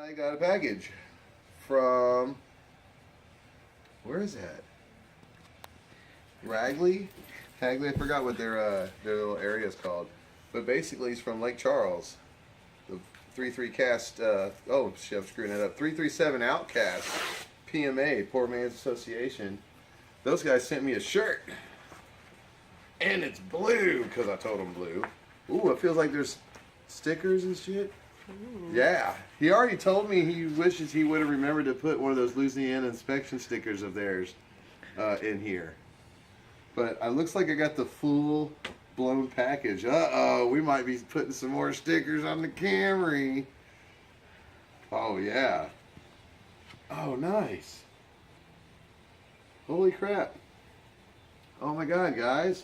I got a package from, where is that? Hagley, I forgot what their little area is called, but basically it's from Lake Charles. The 3-3 cast. Oh shit, I'm screwing it up. 337 OutKast pma, Poor Man's Association. Those guys sent me a shirt, and it's blue because I told them blue. Ooh, it feels like there's stickers and shit. Ooh. Yeah, he already told me he wishes he would have remembered to put one of those Louisiana inspection stickers of theirs in here. But it looks like I got the full blown package. Uh-oh, we might be putting some more stickers on the Camry. Oh yeah. Oh nice. Holy crap. Oh my god, guys.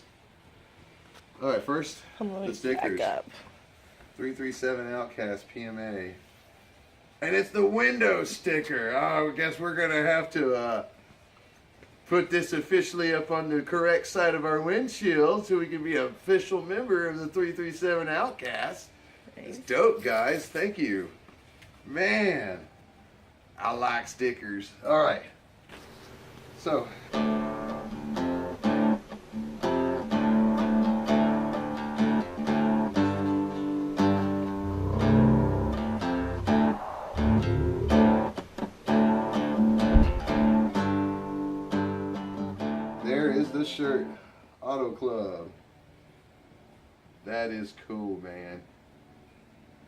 Alright, first the stickers. 337 OutKast pma. And it's the window sticker. Oh, I guess we're gonna have to put this officially up on the correct side of our windshield so we can be an official member of the 337 OutKast. It's dope, guys. Thank you. Man, I like stickers. Alright. So there is the shirt, Auto Club. That is cool, man.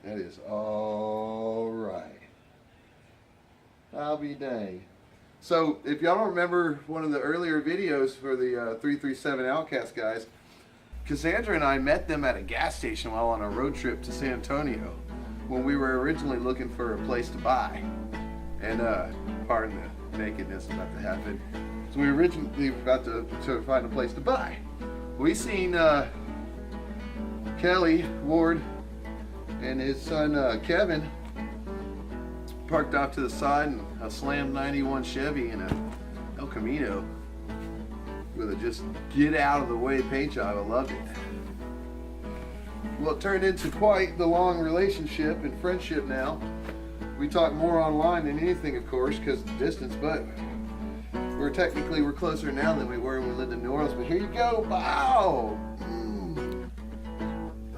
That is all right. I'll be dang. So, if y'all don't remember one of the earlier videos for the 337 OutKast guys, Cassandra and I met them at a gas station while on a road trip to San Antonio when we were originally looking for a place to buy. And, pardon the nakedness about to happen. So we originally were about to find a place to buy. We seen Kelly Ward and his son Kevin parked off to the side in a Slam 91 Chevy and a El Camino with a just get out of the way paint job. I loved it. Well, it turned into quite the long relationship and friendship now. We talk more online than anything, of course, because of the distance, but we're closer now than we were when we lived in New Orleans. But here you go. Wow.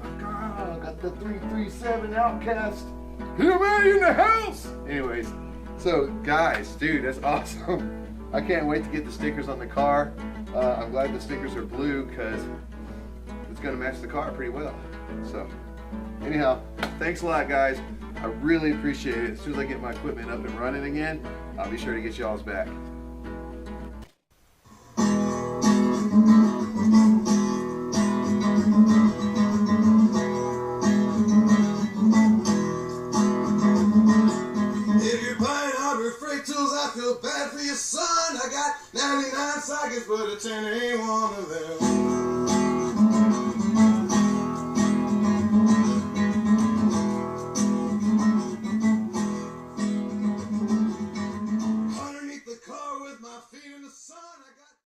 I got the 337 OutKast pma in the house. Anyways, so guys, dude, that's awesome. I can't wait to get the stickers on the car. I'm glad the stickers are blue because it's going to match the car pretty well. So anyhow, thanks a lot, guys. I really appreciate it. As soon as I get my equipment up and running again, I'll be sure to get y'all's back. I feel bad for your son. I got 99 sockets, but a 10 ain't one of them.